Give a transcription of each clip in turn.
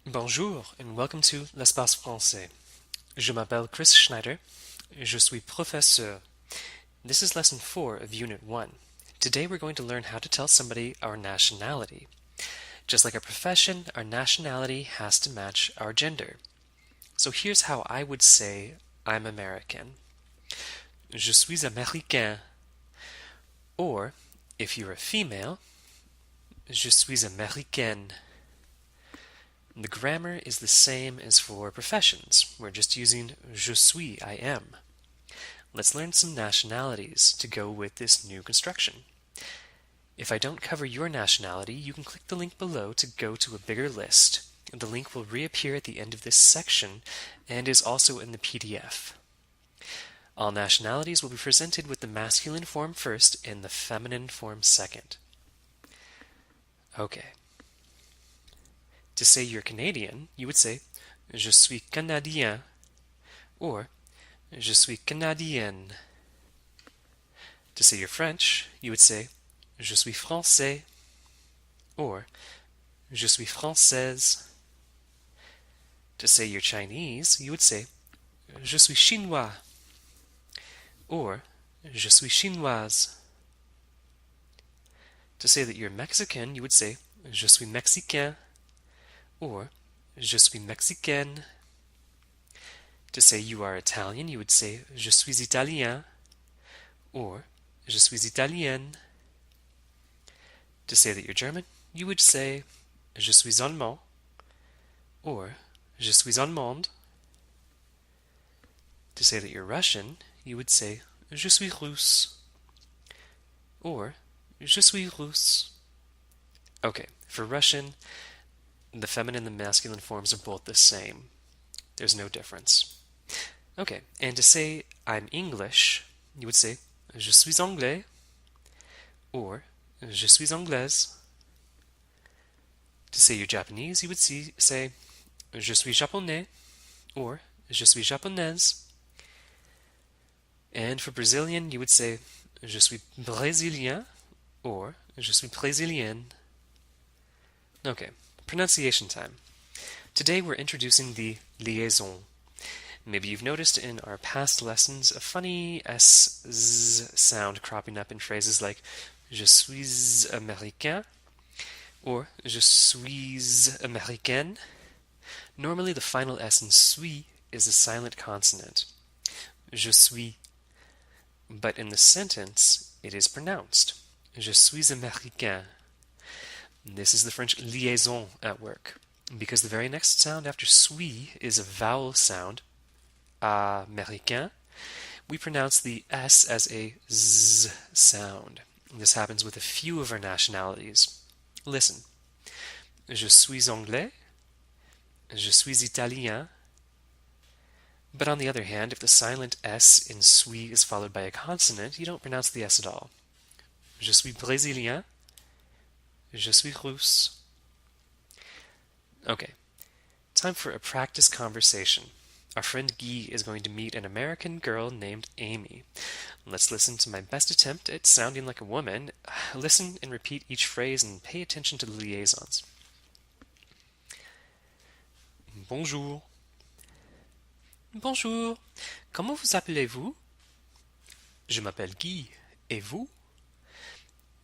Bonjour and welcome to l'Espace Français. Je m'appelle Chris Schneider. Je suis professeur. This is lesson 4 of Unit 1. Today we're going to learn how to tell somebody our nationality. Just like our profession, our nationality has to match our gender. So here's how I would say I'm American. Je suis américain. Or, if you're a female, je suis américaine. The grammar is the same as for professions. We're just using je suis, I am. Let's learn some nationalities to go with this new construction. If I don't cover your nationality, you can click the link below to go to a bigger list. The link will reappear at the end of this section and is also in the PDF. All nationalities will be presented with the masculine form first and the feminine form second. Okay. To say you're Canadian, you would say je suis canadien or je suis canadienne. To say you're French, you would say je suis français or je suis française. To say you're Chinese, you would say je suis chinois or je suis chinoise. To say that you're Mexican, you would say je suis mexicain or je suis mexicaine. To say you are Italian, you would say je suis italien or je suis italienne. To say that you're German, you would say je suis allemand or je suis allemande. To say that you're Russian, you would say je suis russe or je suis russe. Okay, for Russian, the feminine and the masculine forms are both the same. There's no difference. Okay, and to say I'm English, you would say je suis anglais or je suis anglaise. To say you're Japanese, you would say je suis japonais or je suis japonaise. And for Brazilian, you would say je suis brésilien or je suis brésilienne. Okay, pronunciation time. Today we're introducing the liaison. Maybe you've noticed in our past lessons a funny S-Z sound cropping up in phrases like je suis américain or je suis américaine. Normally the final S in suis is a silent consonant. Je suis. But in the sentence it is pronounced. Je suis américain. This is the French liaison at work, because the very next sound after suis is a vowel sound, américain. We pronounce the S as a Z sound. This happens with a few of our nationalities. Listen. Je suis anglais. Je suis italien. But on the other hand, if the silent S in suis is followed by a consonant, you don't pronounce the S at all. Je suis brésilien. Je suis russe. Okay, time for a practice conversation. Our friend Guy is going to meet an American girl named Amy. Let's listen to my best attempt at sounding like a woman. Listen and repeat each phrase and pay attention to the liaisons. Bonjour. Bonjour. Comment vous appelez-vous? Je m'appelle Guy. Et vous?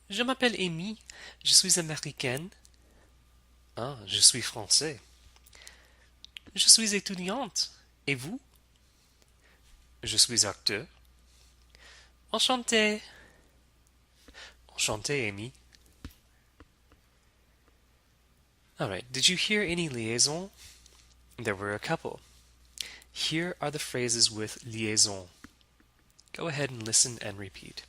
Je m'appelle Amy. Je suis américaine. Ah, je suis français. Je suis étudiante. Et vous? Je suis acteur. Enchanté. Enchanté, Amy. Alright, did you hear any liaison? There were a couple. Here are the phrases with liaison. Go ahead and listen and repeat.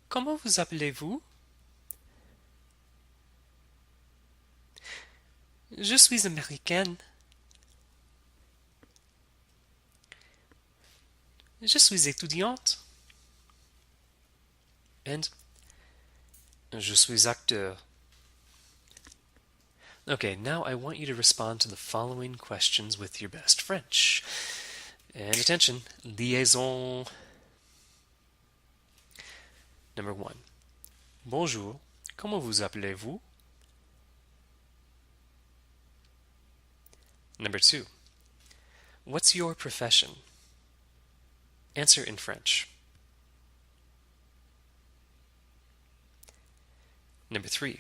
Comment vous appelez-vous? Je suis américaine. Je suis étudiante. And je suis acteur. Okay, now I want you to respond to the following questions with your best French. And attention, liaison. Number 1. Bonjour, comment vous appelez-vous? Number 2. What's your profession? Answer in French. Number 3.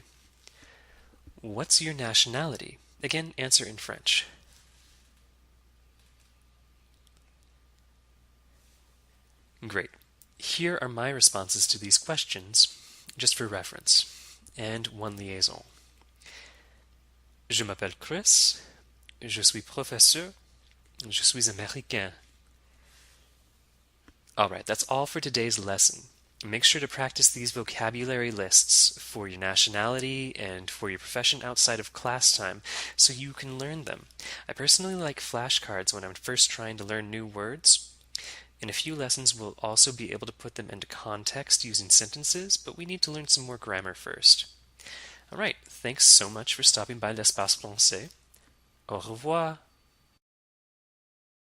What's your nationality? Again, answer in French. Great. Here are my responses to these questions, just for reference, and one liaison. Je m'appelle Chris. Je suis professeur. Je suis américain. Alright, that's all for today's lesson. Make sure to practice these vocabulary lists for your nationality and for your profession outside of class time so you can learn them. I personally like flashcards when I'm first trying to learn new words. In a few lessons, we'll also be able to put them into context using sentences, but we need to learn some more grammar first. Alright, thanks so much for stopping by l'Espace Français. Au revoir!